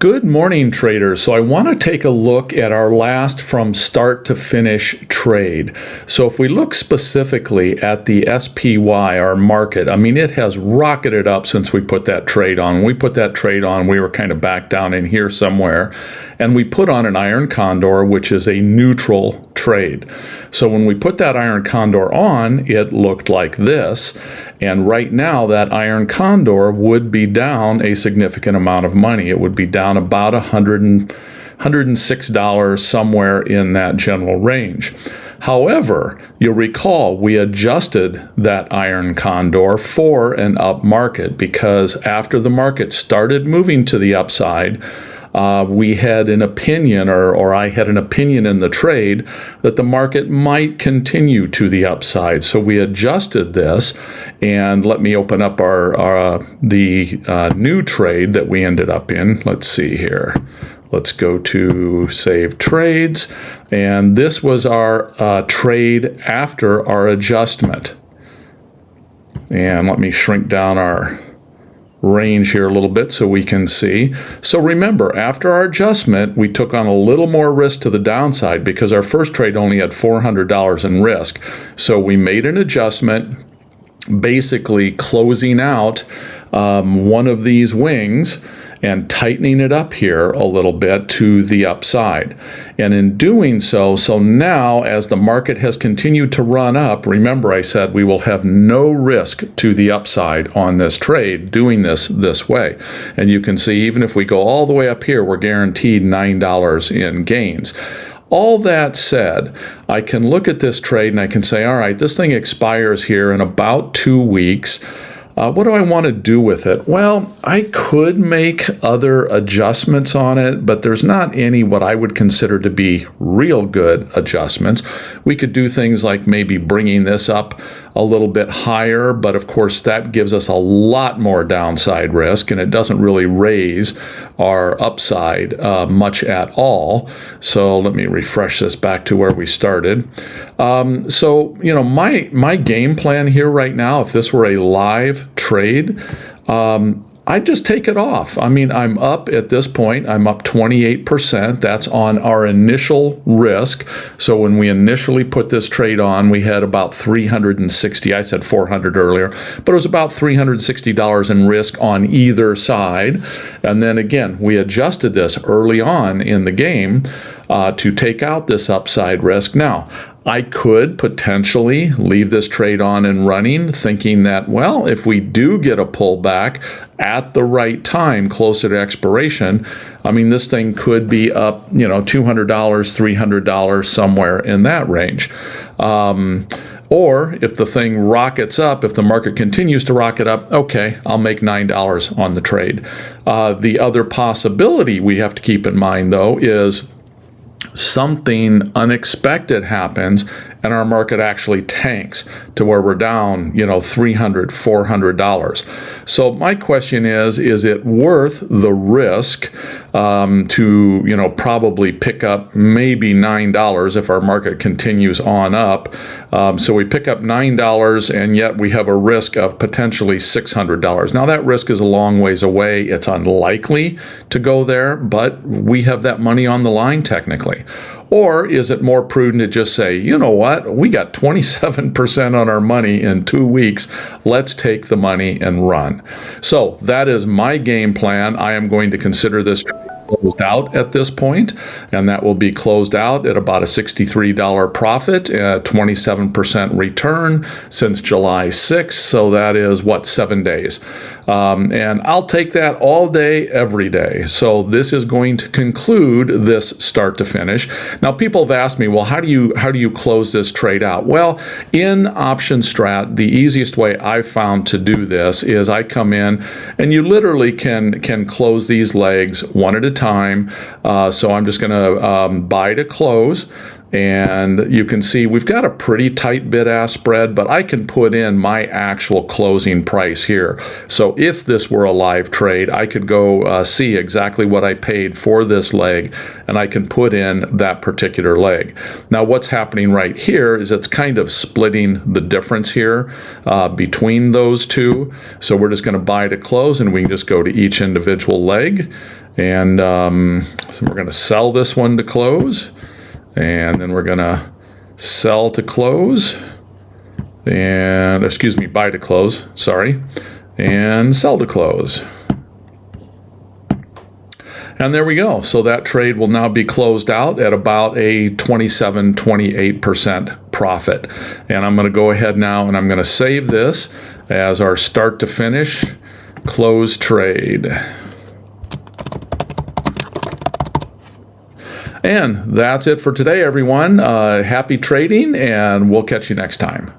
Good morning, traders. So I want to take a look at our last from start to finish trade. So if we look specifically at the SPY, our market, I mean, it has rocketed up since we put that trade on. When we put that trade on, we were kind of back down in here somewhere. And we put on an iron condor, which is a neutral trade. So when we put that iron condor on, it looked like this. And right now, that iron condor would be down a significant amount of money. It would be down about $106, somewhere in that general range. However, you'll recall we adjusted that iron condor for an up market because after the market started moving to the upside, we had an opinion, or I had an opinion in the trade that the market might continue to the upside. So we adjusted this, and let me open up the new trade that we ended up in. Let's see here. Let's go to Save Trades, and this was our trade after our adjustment. And let me shrink down our range here a little bit so we can see. So remember, after our adjustment, we took on a little more risk to the downside because our first trade only had $400 in risk. So we made an adjustment, basically closing out one of these wings and tightening it up here a little bit to the upside. And in doing so now as the market has continued to run up, remember I said we will have no risk to the upside on this trade doing this way. And you can see even if we go all the way up here, we're guaranteed $9 in gains. All that said, I can look at this trade and I can say, all right, this thing expires here in about 2 weeks. What do I want to do with it? Well, I could make other adjustments on it, but there's not any what I would consider to be real good adjustments. We could do things like maybe bringing this up a little bit higher, but of course that gives us a lot more downside risk, and it doesn't really raise our upside much at all. So let me refresh this back to where we started. So, you know, my game plan here right now, if this were a live trade, I'd just take it off. I mean, I'm up at this point. I'm up 28%. That's on our initial risk. So when we initially put this trade on, we had about 360. I said 400 earlier, but it was about $360 in risk on either side. And then again, we adjusted this early on in the game to take out this upside risk. Now, I could potentially leave this trade on and running, thinking that, well, if we do get a pullback at the right time, closer to expiration, I mean, this thing could be up, you know, $200, $300, somewhere in that range. Or if the thing rockets up, if the market continues to rocket up, okay, I'll make $9 on the trade. The other possibility we have to keep in mind, though, is something unexpected happens and our market actually tanks to where we're down, you know, $300, $400. So my question is it worth the risk to, you know, probably pick up maybe $9 if our market continues on up? So we pick up $9 and yet we have a risk of potentially $600. Now that risk is a long ways away. It's unlikely to go there, but we have that money on the line technically. Or is it more prudent to just say, you know what, we got 27% on our money in 2 weeks. Let's take the money and run. So that is my game plan. I am going to consider this closed out at this point, and that will be closed out at about a $63 profit, 27% return since July 6th. So that is what, 7 days. And I'll take that all day, every day. So this is going to conclude this start to finish. Now, people have asked me, well, how do you close this trade out? Well, in optionstrat, the easiest way I've found to do this is I come in and you literally can close these legs one at a time. So I'm just going to buy to close. And you can see we've got a pretty tight bid-ask spread, but I can put in my actual closing price here. So if this were a live trade, I could go see exactly what I paid for this leg, and I can put in that particular leg. Now what's happening right here is it's kind of splitting the difference here between those two. So we're just going to buy to close, and we can just go to each individual leg. And so we're going to sell this one to close, and then we're going to sell to close, and excuse me, buy to close, sorry, and sell to close. And there we go. So that trade will now be closed out at about a 27-28% profit. And I'm going to go ahead now and I'm going to save this as our start to finish close trade. And that's it for today, everyone. Happy trading, and we'll catch you next time.